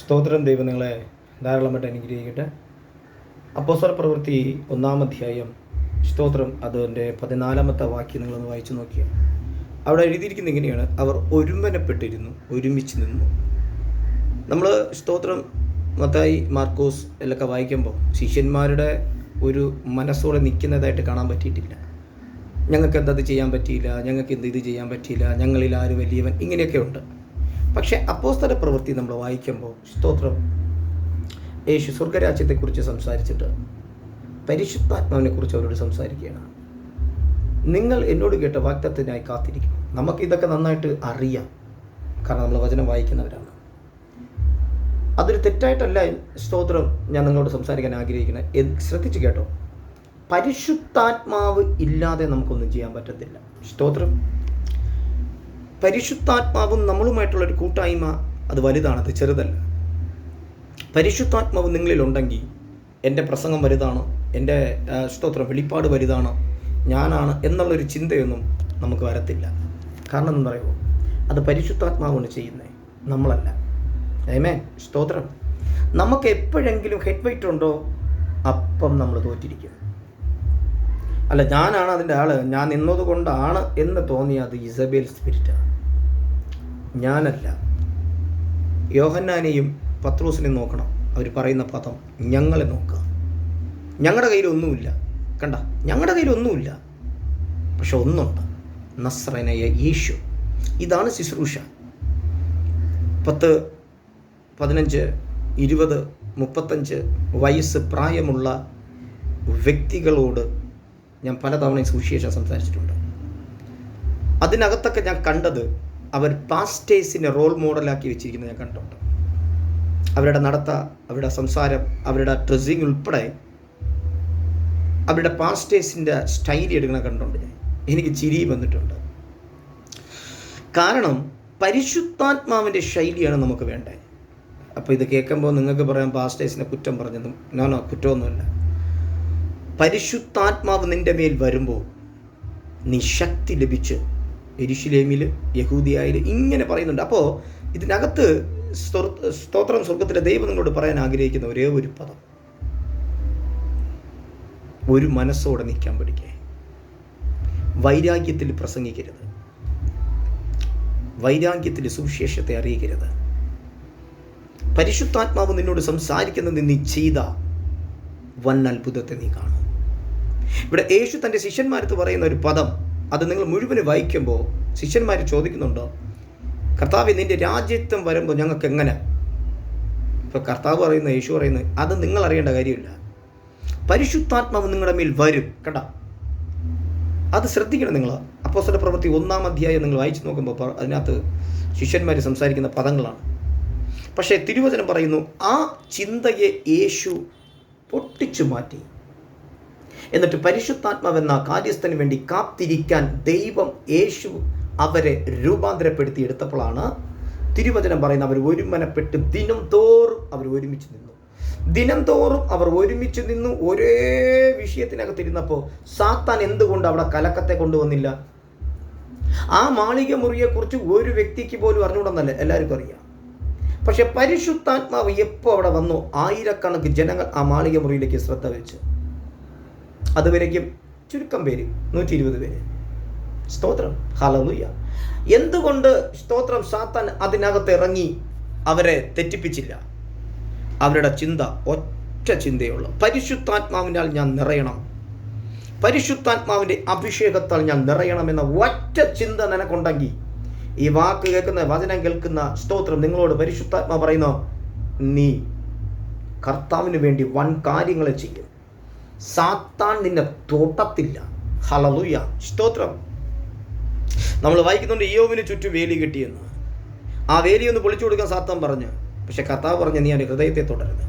സ്തോത്രം. ദൈവം നിങ്ങളെ ധാരാളമായിട്ട് അനുഗ്രഹിക്കട്ടെ. അപ്പോസ്തല പ്രവൃത്തി 1-ാം അധ്യായം സ്തോത്രം അതിൻ്റെ 14-ാമത്തെ വാക്യം നിങ്ങളൊന്ന് വായിച്ചു നോക്കിയാൽ അവിടെ എഴുതിയിരിക്കുന്നത് ഇങ്ങനെയാണ്: അവർ ഒരുമനപ്പെട്ടിരുന്നു, ഒരുമിച്ച് നിന്നു. നമ്മൾ സ്തോത്രം മത്തായി, മാർക്കോസ് എല്ലൊക്കെ വായിക്കുമ്പോൾ ശിഷ്യന്മാരുടെ ഒരു മനസ്സോടെ നിൽക്കുന്നതായിട്ട് കാണാൻ പറ്റിയിട്ടില്ല. ഞങ്ങൾക്ക് എന്തത് ചെയ്യാൻ പറ്റിയില്ല, ഞങ്ങൾക്ക് ഇത് ചെയ്യാൻ പറ്റിയില്ല, ഞങ്ങളിൽ ആര് വലിയവൻ, ഇങ്ങനെയൊക്കെ ഉണ്ട്. പക്ഷേ അപ്പോസ്തല പ്രവൃത്തി നമ്മൾ വായിക്കുമ്പോൾ സ്തോത്രം യേശു സ്വർഗരാജ്യത്തെക്കുറിച്ച് സംസാരിച്ചിട്ട് പരിശുദ്ധാത്മാവിനെക്കുറിച്ച് അവരോട് സംസാരിക്കുകയാണ്. നിങ്ങൾ എന്നോട് കേട്ട വാഗ്ദത്തത്തിനായി കാത്തിരിക്കും. നമുക്കിതൊക്കെ നന്നായിട്ട് അറിയാം, കാരണം നമ്മൾ വചനം വായിക്കുന്നവരാണ്. അതൊരു തെറ്റായിട്ടല്ല സ്തോത്രം ഞാൻ നിങ്ങളോട് സംസാരിക്കാൻ ആഗ്രഹിക്കുന്നത്. ശ്രദ്ധിച്ച് കേട്ടോ, പരിശുദ്ധാത്മാവ് ഇല്ലാതെ നമുക്കൊന്നും ചെയ്യാൻ പറ്റത്തില്ല. സ്തോത്രം. പരിശുദ്ധാത്മാവും നമ്മളുമായിട്ടുള്ളൊരു കൂട്ടായ്മ അത് വലുതാണ്, അത് ചെറുതല്ല. പരിശുദ്ധാത്മാവ് നിങ്ങളിലുണ്ടെങ്കിൽ എൻ്റെ പ്രസംഗം വലുതാണ്, എൻ്റെ സ്തോത്രം വെളിപ്പാട് വലുതാണ്, ഞാനാണ് എന്നുള്ളൊരു ചിന്തയൊന്നും നമുക്ക് വരത്തില്ല. കാരണം എന്താ പറയുമോ, അത് പരിശുദ്ധാത്മാവാണ് ചെയ്യുന്നത്, നമ്മളല്ല. ആമേൻ. സ്തോത്രം. നമുക്ക് എപ്പോഴെങ്കിലും ഹെഡ് വെയിറ്റ് ഉണ്ടോ, അപ്പം നമ്മൾ തോറ്റിരിക്കും. അല്ല, ഞാനാണ് അതിൻ്റെ ആള്, ഞാൻ നിന്നത് കൊണ്ടാണ് എന്ന് തോന്നിയ അത് ഇസബേൽ സ്പിരിറ്റാണ്, ഞാനല്ല. യോഹന്നാനെയും പത്രോസിനെയും നോക്കണം. അവർ പറയുന്ന പദം ഞങ്ങളെ നോക്കുക. ഞങ്ങളുടെ കയ്യിലൊന്നുമില്ല, കണ്ട, ഞങ്ങളുടെ കയ്യിലൊന്നുമില്ല, പക്ഷെ ഒന്നുണ്ട്, നസ്രയനായ യേശു. ഇതാണ് ശുശ്രൂഷ. 10, 15, 20, 35 വയസ്സ് പ്രായമുള്ള വ്യക്തികളോട് ഞാൻ പലതവണയും സുവിശേഷം സംസാരിച്ചിട്ടുണ്ട്. അതിനകത്തൊക്കെ ഞാൻ കണ്ടത് അവർ പാസ്റ്റേഴ്സിനെ റോൾ മോഡലാക്കി വെച്ചിരിക്കുന്നത് ഞാൻ കണ്ടിട്ടുണ്ട്. അവരുടെ നടത്ത, അവരുടെ സംസാരം, അവരുടെ ഡ്രസ്സിങ് ഉൾപ്പെടെ അവരുടെ പാസ്റ്റേഴ്സിൻ്റെ സ്റ്റൈൽ എടുക്കണ കണ്ടിട്ടുണ്ട്. എനിക്ക് ചിരി വന്നിട്ടുണ്ട്. കാരണം പരിശുദ്ധാത്മാവിൻ്റെ ശൈലിയാണ് നമുക്ക് വേണ്ടത്. അപ്പോൾ ഇത് കേൾക്കുമ്പോൾ നിങ്ങൾക്ക് പറയാം പാസ്റ്റേഴ്സിനെ കുറ്റം പറഞ്ഞതും. നോ, കുറ്റമൊന്നുമില്ല. പരിശുദ്ധാത്മാവ് നിൻ്റെ മേൽ വരുമ്പോൾ നീ ശക്തി ലഭിച്ച് യെരുശലേമിൽ, യഹൂദിയയിൽ ഇങ്ങനെ പറയുന്നുണ്ട്. അപ്പോൾ ഇതിനകത്ത് സ്തോത്രം സ്വർഗത്തിലെ ദൈവം നിങ്ങളോട് പറയാൻ ആഗ്രഹിക്കുന്ന ഒരേ ഒരു പദം, ഒരു മനസ്സോടെ നിൽക്കാൻ പഠിക്കേ. വൈരാഗ്യത്തിൽ പ്രസംഗിക്കരുത്, വൈരാഗ്യത്തിൽ സുവിശേഷത്തെ അറിയിക്കരുത്. പരിശുദ്ധാത്മാവ് നിന്നോട് സംസാരിക്കുന്നത് നീ ചെയ്ത വൻ അത്ഭുതത്തെ നീ കാണും. ഇവിടെ യേശു തൻ്റെ ശിഷ്യന്മാരത്ത് പറയുന്ന ഒരു പദം, അത് നിങ്ങൾ മുഴുവൻ വായിക്കുമ്പോൾ ശിഷ്യന്മാർ ചോദിക്കുന്നുണ്ടോ, കർത്താവേ നിൻ്റെ രാജ്യത്വം വരുമ്പോൾ ഞങ്ങൾക്ക് എങ്ങനെ? ഇപ്പോൾ കർത്താവ് പറയുന്നത്, യേശു പറയുന്നത്, അത് നിങ്ങൾ അറിയേണ്ട കാര്യമില്ല. പരിശുദ്ധാത്മാവ് നിങ്ങളുടെ മേൽ വരും. കണ്ട, അത് ശ്രദ്ധിക്കണം നിങ്ങൾ. അപ്പോസ്തല പ്രവൃത്തി 1-ാം അധ്യായം നിങ്ങൾ വായിച്ചു നോക്കുമ്പോൾ അതിനകത്ത് ശിഷ്യന്മാർ സംസാരിക്കുന്ന പദങ്ങളാണ്. പക്ഷേ തിരുവചനം പറയുന്നു, ആ ചിന്തയെ യേശു പൊട്ടിച്ചു മാറ്റി. എന്നിട്ട് പരിശുദ്ധാത്മാവെന്ന കാര്യസ്ഥന് വേണ്ടി കാത്തിരിക്കാൻ ദൈവം യേശു അവരെ രൂപാന്തരപ്പെടുത്തി എടുത്തപ്പോഴാണ് തിരുവചനം പറയുന്നത്, അവർ ഒരുമനപ്പെട്ട് ദിനം തോറും അവർ ഒരുമിച്ച് നിന്നു. ദിനം തോറും അവർ ഒരുമിച്ച് നിന്നു. ഒരേ വിഷയത്തിനകത്തിരുന്നപ്പോൾ സാത്താൻ എന്തുകൊണ്ട് അവിടെ കലക്കത്തെ കൊണ്ടുവന്നില്ല? ആ മാളിക മുറിയെക്കുറിച്ച് ഒരു വ്യക്തിക്ക് പോലും അറിഞ്ഞുകൂടെന്നല്ല, എല്ലാവർക്കും അറിയാം. പക്ഷെ പരിശുദ്ധാത്മാവ് എപ്പോൾ അവിടെ വന്നു, ആയിരക്കണക്കിന് ജനങ്ങൾ ആ മാളിക മുറിയിലേക്ക് ശ്രദ്ധ വെച്ച്. അതുവരേക്കും ചുരുക്കം പേര്, 120 പേര്. സ്തോത്രം. ഹല്ലേലൂയ. എന്തുകൊണ്ട് സ്തോത്രം സാത്താൻ അതിനകത്ത് ഇറങ്ങി അവരെ തെറ്റിപ്പിച്ചില്ല? അവരുടെ ചിന്ത ഒറ്റ ചിന്തയുള്ളൂ, പരിശുദ്ധാത്മാവിനാൽ ഞാൻ നിറയണം, പരിശുദ്ധാത്മാവിൻ്റെ അഭിഷേകത്താൽ ഞാൻ നിറയണമെന്ന ഒറ്റ ചിന്ത നിനക്കുണ്ടെങ്കിൽ, ഈ വാക്ക് കേൾക്കുന്ന, വചനം കേൾക്കുന്ന സ്തോത്രം നിങ്ങളോട് പരിശുദ്ധാത്മാ പറയുന്നു, നീ കർത്താവിന് വേണ്ടി വൻ കാര്യങ്ങൾ ചെയ്യും. സാത്താൻ നിന്നെ തോട്ടത്തില്ല. ഹല്ലേലൂയ. സ്തോത്രം. നമ്മൾ വായിക്കുന്നുണ്ട്, ഇയ്യോബിന് ചുറ്റും വേലി കെട്ടിയെന്ന്. ആ വേലി ഒന്ന് പൊളിച്ചു കൊടുക്കാൻ സാത്താൻ പറഞ്ഞു. പക്ഷെ കർത്താവ് പറഞ്ഞു, നീ എൻ്റെ ഹൃദയത്തെ തൊടരുത്.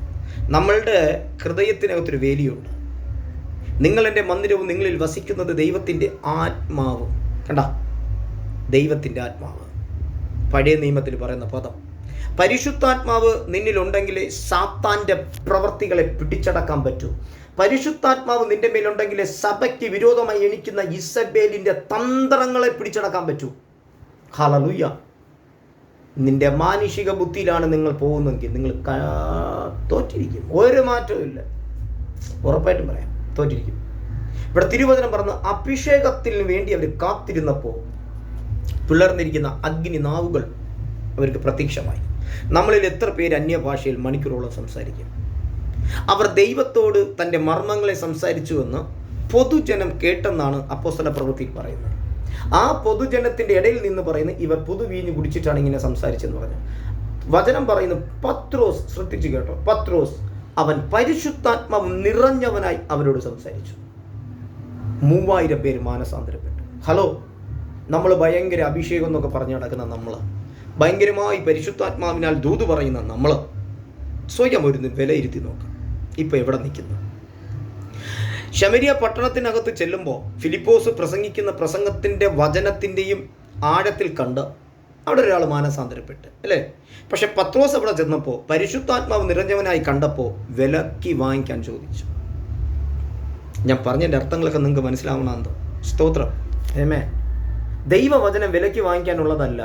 നമ്മളുടെ ഹൃദയത്തിനകത്തൊരു വേലിയുണ്ട്. നിങ്ങൾ എൻ്റെ മന്ദിരവും നിങ്ങളിൽ വസിക്കുന്നത് ദൈവത്തിൻ്റെ ആത്മാവും. കണ്ട, ദൈവത്തിൻ്റെ ആത്മാവ്. പഴയ നിയമത്തിൽ പറയുന്ന പദം. പരിശുദ്ധാത്മാവ് നിന്നിലുണ്ടെങ്കിൽ സാത്താൻ്റെ പ്രവർത്തികളെ പിടിച്ചടക്കാൻ പറ്റൂ. പരിശുദ്ധാത്മാവ് നിന്റെ മേലുണ്ടെങ്കിൽ സഭയ്ക്ക് വിരോധമായി എണിക്കുന്ന ഇസബേലിൻ്റെ തന്ത്രങ്ങളെ പിടിച്ചടക്കാൻ പറ്റൂ. ഹല്ലേലൂയ. നിന്റെ മാനുഷിക ബുദ്ധിയിലാണ് നിങ്ങൾ പോകുന്നതെങ്കിൽ നിങ്ങൾ തോറ്റിരിക്കും. ഒരു മാറ്റവും ഇല്ല, ഉറപ്പായിട്ടും പറയാം, തോറ്റിരിക്കും. ഇവിടെ തിരുവചനം പറഞ്ഞ അഭിഷേകത്തിന് വേണ്ടി അവർ കാത്തിരുന്നപ്പോൾ പിളർന്നിരിക്കുന്ന അഗ്നി നാവുകൾ അവർക്ക് പ്രത്യക്ഷമായി. നമ്മളിൽ എത്ര പേര് അന്യഭാഷയിൽ മണിക്കൂറോളം സംസാരിക്കും? അവർ ദൈവത്തോട് തൻ്റെ മർമ്മങ്ങളെ സംസാരിച്ചുവെന്ന് പൊതുജനം കേട്ടെന്നാണ് അപ്പോസ്തല പ്രവൃത്തിയിൽ പറയുന്നത്. ആ പൊതുജനത്തിൻ്റെ ഇടയിൽ നിന്ന് പറയുന്നത് ഇവർ പുതുവീഞ്ഞ് കുടിച്ചിട്ടാണ് ഇങ്ങനെ സംസാരിച്ചെന്ന് പറഞ്ഞു. വചനം പറയുന്നു, പത്രോസ്, ശ്രദ്ധിച്ചു കേട്ടോ, പത്രോസ് അവൻ പരിശുദ്ധാത്മാവ് നിറഞ്ഞവനായി അവരോട് സംസാരിച്ചു. 3000 പേര് മാനസാന്തരപ്പെട്ടു. ഹലോ, നമ്മൾ ഭയങ്കര അഭിഷേകം എന്നൊക്കെ പറഞ്ഞു നടക്കുന്ന നമ്മൾ, ഭയങ്കരമായി പരിശുദ്ധാത്മാവിനാൽ ദൂത് പറയുന്ന നമ്മൾ സ്വയം ഒരു വിലയിരുത്തി നോക്കാം. ഇപ്പം എവിടെ നിൽക്കുന്നു? ശമരിയ പട്ടണത്തിനകത്ത് ചെല്ലുമ്പോൾ ഫിലിപ്പോസ് പ്രസംഗിക്കുന്ന പ്രസംഗത്തിൻ്റെ വചനത്തിൻ്റെയും ആഴത്തിൽ കണ്ട് അവിടെ ഒരാൾ മാനസാന്തരപ്പെട്ട്, അല്ലേ? പക്ഷെ പത്രോസ് അവിടെ ചെന്നപ്പോൾ പരിശുദ്ധാത്മാവ് നിറഞ്ഞവനായി കണ്ടപ്പോൾ വിലക്കി വാങ്ങിക്കാൻ ചോദിച്ചു. ഞാൻ പറഞ്ഞതിൻ്റെ അർത്ഥങ്ങളൊക്കെ നിങ്ങൾക്ക് മനസ്സിലാവണമെന്നോ? സ്തോത്രം, ആമേൻ. ദൈവവചനം വിലയ്ക്ക് വാങ്ങിക്കാനുള്ളതല്ല.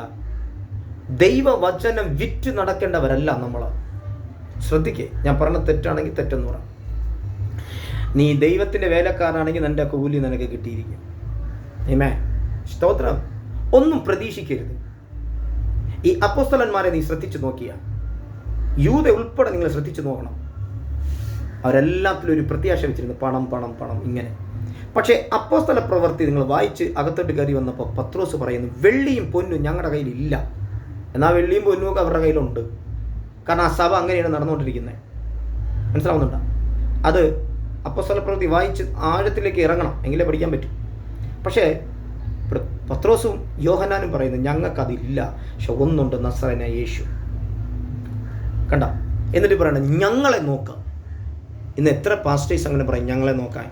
ദൈവവചനം വിറ്റ് നടക്കേണ്ടവരല്ല നമ്മൾ. ശ്രദ്ധിക്കേ, ഞാൻ പറഞ്ഞ തെറ്റാണെങ്കിൽ തെറ്റെന്ന് പറ. നീ ദൈവത്തിൻ്റെ വേലക്കാരനാണെങ്കിൽ നിൻ്റെ കൂലി നിനക്ക് കിട്ടിയിരിക്കും. ആമേൻ, സ്തോത്രം. ഒന്നും പ്രതീക്ഷിക്കരുത്. ഈ അപ്പോസ്തലന്മാരെ നീ ശ്രദ്ധിച്ചു നോക്കിയാൽ, യൂത ഉൾപ്പെടെ നിങ്ങൾ ശ്രദ്ധിച്ചു നോക്കണം, അവരെല്ലാത്തിലും ഒരു പ്രത്യാശ വെച്ചിരുന്നു, പണം പണം പണം ഇങ്ങനെ. പക്ഷേ അപ്പോസ്തല പ്രവൃത്തി നിങ്ങൾ വായിച്ച് അകത്തോട്ട് കയറി വന്നപ്പോൾ പത്രോസ് പറയുന്നു, വെള്ളിയും പൊന്നും ഞങ്ങളുടെ കയ്യിലില്ല. എന്നാൽ വെള്ളിയും പൊന്നും ഒക്കെ അവരുടെ കയ്യിലുണ്ട്. കാരണം ആ സഭ അങ്ങനെയാണ് നടന്നുകൊണ്ടിരിക്കുന്നത്. മനസ്സിലാവുന്നുണ്ടോ? അത് അപ്പോസ്തല പ്രവൃത്തി വായിച്ച് ആഴത്തിലേക്ക് ഇറങ്ങണം, എങ്കിലേ പഠിക്കാൻ പറ്റും. പക്ഷേ ഇവിടെ പത്രോസും യോഹന്നാനും പറയുന്നു, ഞങ്ങൾക്കതില്ല, പക്ഷെ ഒന്നുണ്ട്, നസ്രയനായ യേശു. കണ്ട, എന്നിട്ട് പറയണം, ഞങ്ങളെ നോക്കാം. ഇന്ന് എത്ര പാസ്റ്റേഴ്സ് അങ്ങനെ പറയും, ഞങ്ങളെ നോക്കാൻ.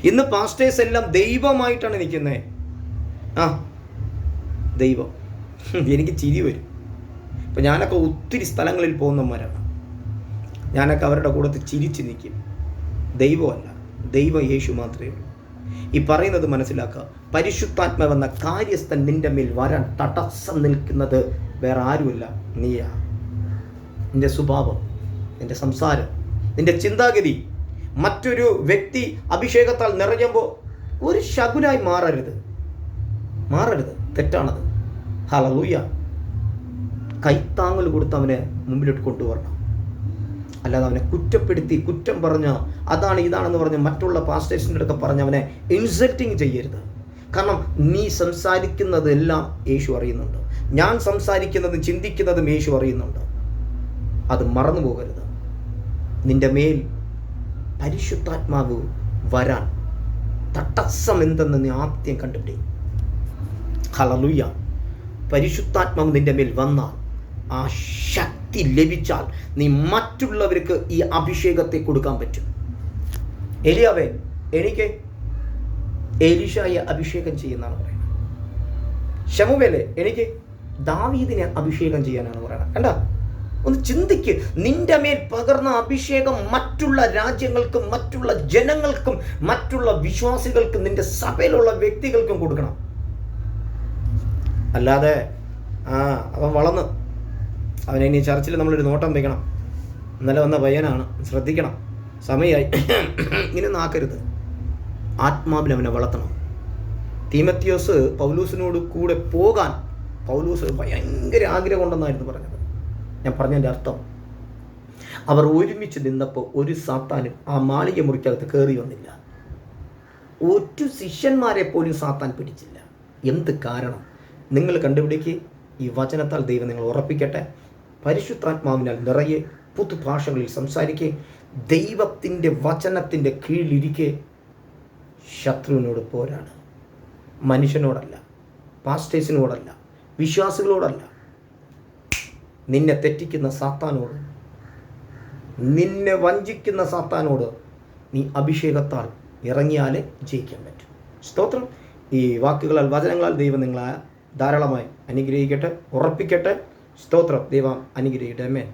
ഇന്ന് പാസ്റ്റേഴ്സ് എല്ലാം ദൈവമായിട്ടാണ് നിൽക്കുന്നത്. ആ ദൈവം, എനിക്ക് ചിരി വരും. ഇപ്പം ഞാനൊക്കെ ഒത്തിരി സ്ഥലങ്ങളിൽ പോകുന്നവന്മാരാണ്. ഞാനൊക്കെ അവരുടെ കൂടത്തിൽ ചിരിച്ച് നിൽക്കും. ദൈവമല്ല, ദൈവം യേശു മാത്രമേ ഉള്ളൂ. ഈ പറയുന്നത് മനസ്സിലാക്കുക. പരിശുദ്ധാത്മാവെന്ന കാര്യസ്ഥൻ നിൻ്റെ മേൽ വരാൻ തടസ്സം നിൽക്കുന്നത് വേറെ ആരുമില്ല, നീയാ. നിൻ്റെ സ്വഭാവം, നിൻ്റെ സംസാരം, നിൻ്റെ ചിന്താഗതി. മറ്റൊരു വ്യക്തി അഭിഷേകത്താൽ നിറയുമ്പോൾ ഒരു ശകുനായി മാറരുത്. തെറ്റാണത്. ഹല്ലേലൂയ. കൈത്താങ്ങൽ കൊടുത്ത് അവനെ മുമ്പിലോട്ട് കൊണ്ടുവരണം. അല്ലാതെ അവനെ കുറ്റപ്പെടുത്തി, കുറ്റം പറഞ്ഞ് അതാണ് ഇതാണെന്ന് പറഞ്ഞ് മറ്റുള്ള പാസ്റ്റേഴ്സിൻ്റെ അടുത്ത് പറഞ്ഞ് അവനെ ഇൻസൾട്ടിങ് ചെയ്യരുത്. കാരണം നീ സംസാരിക്കുന്നതെല്ലാം യേശു അറിയുന്നുണ്ട്. ഞാൻ സംസാരിക്കുന്നതും ചിന്തിക്കുന്നതും യേശു അറിയുന്നുണ്ട്. അത് മറന്നു പോകരുത്. നിൻ്റെ മേൽ പരിശുദ്ധാത്മാവ് വരാൻ തടസ്സം എന്തെന്ന് നീ ആദ്യം കണ്ടുപിടി. ഹല്ലേലൂയ. പരിശുദ്ധാത്മാവ് നിൻ്റെ മേൽ വന്നാൽ, ആ ശക്തി ലഭിച്ചാൽ നീ മറ്റുള്ളവർക്ക് ഈ അഭിഷേകത്തെ കൊടുക്കാൻ പറ്റും. എലിയാവേ, എനിക്ക് എലീശയെ അഭിഷേകം ചെയ്യുന്നതാണ് പറയുന്നത്. ശമൂവേലേ, എനിക്ക് ദാവീദിനെ അഭിഷേകം ചെയ്യാനാണ് പറയുന്നത്. കണ്ട, ഒന്ന് ചിന്തിക്ക്. നിന്റെ മേൽ പകർന്ന അഭിഷേകം മറ്റുള്ള രാജ്യങ്ങൾക്കും മറ്റുള്ള ജനങ്ങൾക്കും മറ്റുള്ള വിശ്വാസികൾക്കും നിന്റെ സഭയിലുള്ള വ്യക്തികൾക്കും കൊടുക്കണം. അല്ലാതെ അവൻ വളർന്ന് അവനെ ഇനി ചർച്ചിൽ നമ്മളൊരു നോട്ടം വയ്ക്കണം, ഇന്നലെ വന്ന പയ്യനാണ്, ശ്രദ്ധിക്കണം, സമയമായി, ഇങ്ങനെയൊന്നും ആക്കരുത്. ആത്മാവിൽ അവനെ വളർത്തണം. തീമത്തിയോസ് പൗലൂസിനോട് കൂടെ പോകാൻ പൗലൂസ് ഭയങ്കര ആഗ്രഹമുണ്ടെന്നായിരുന്നു പറഞ്ഞത്. ഞാൻ പറഞ്ഞതിൻ്റെ അർത്ഥം, അവർ ഒരുമിച്ച് നിന്നപ്പോൾ ഒരു സാത്താനും ആ മാളിക മുറിക്കകത്ത് കയറി വന്നില്ല. ഒരു ശിഷ്യന്മാരെ പോലും സാത്താൻ പിടിച്ചില്ല. എന്ത് കാരണം? നിങ്ങൾ കണ്ടുപിടിക്ക്. ഈ വചനത്താൽ ദൈവം നിങ്ങൾ ഉറപ്പിക്കട്ടെ. പരിശുദ്ധാത്മാവിനാൽ നിറയെ പുതുഭാഷകളിൽ സംസാരിക്കേ. ദൈവത്തിൻ്റെ വചനത്തിൻ്റെ കീഴിലിരിക്കെ. ശത്രുവിനോട് പോരാണ്. മനുഷ്യനോടല്ല, പാസ്റ്റേഴ്സിനോടല്ല, വിശ്വാസികളോടല്ല. നിന്നെ തെറ്റിക്കുന്ന സാത്താനോട്, നിന്നെ വഞ്ചിക്കുന്ന സാത്താനോട് നീ അഭിഷേകത്താൽ ഇറങ്ങിയാലേ ജയിക്കാൻ പറ്റും. സ്തോത്രം. ഈ വാക്കുകളാൽ, വചനങ്ങളാൽ ദൈവം നിങ്ങളെ ധാരാളമായി അനുഗ്രഹിക്കട്ടെ, ഉറപ്പിക്കട്ടെ. സ്തോത്രം. ദൈവം അനുഗ്രഹിക്കട്ടെ. ആമേൻ.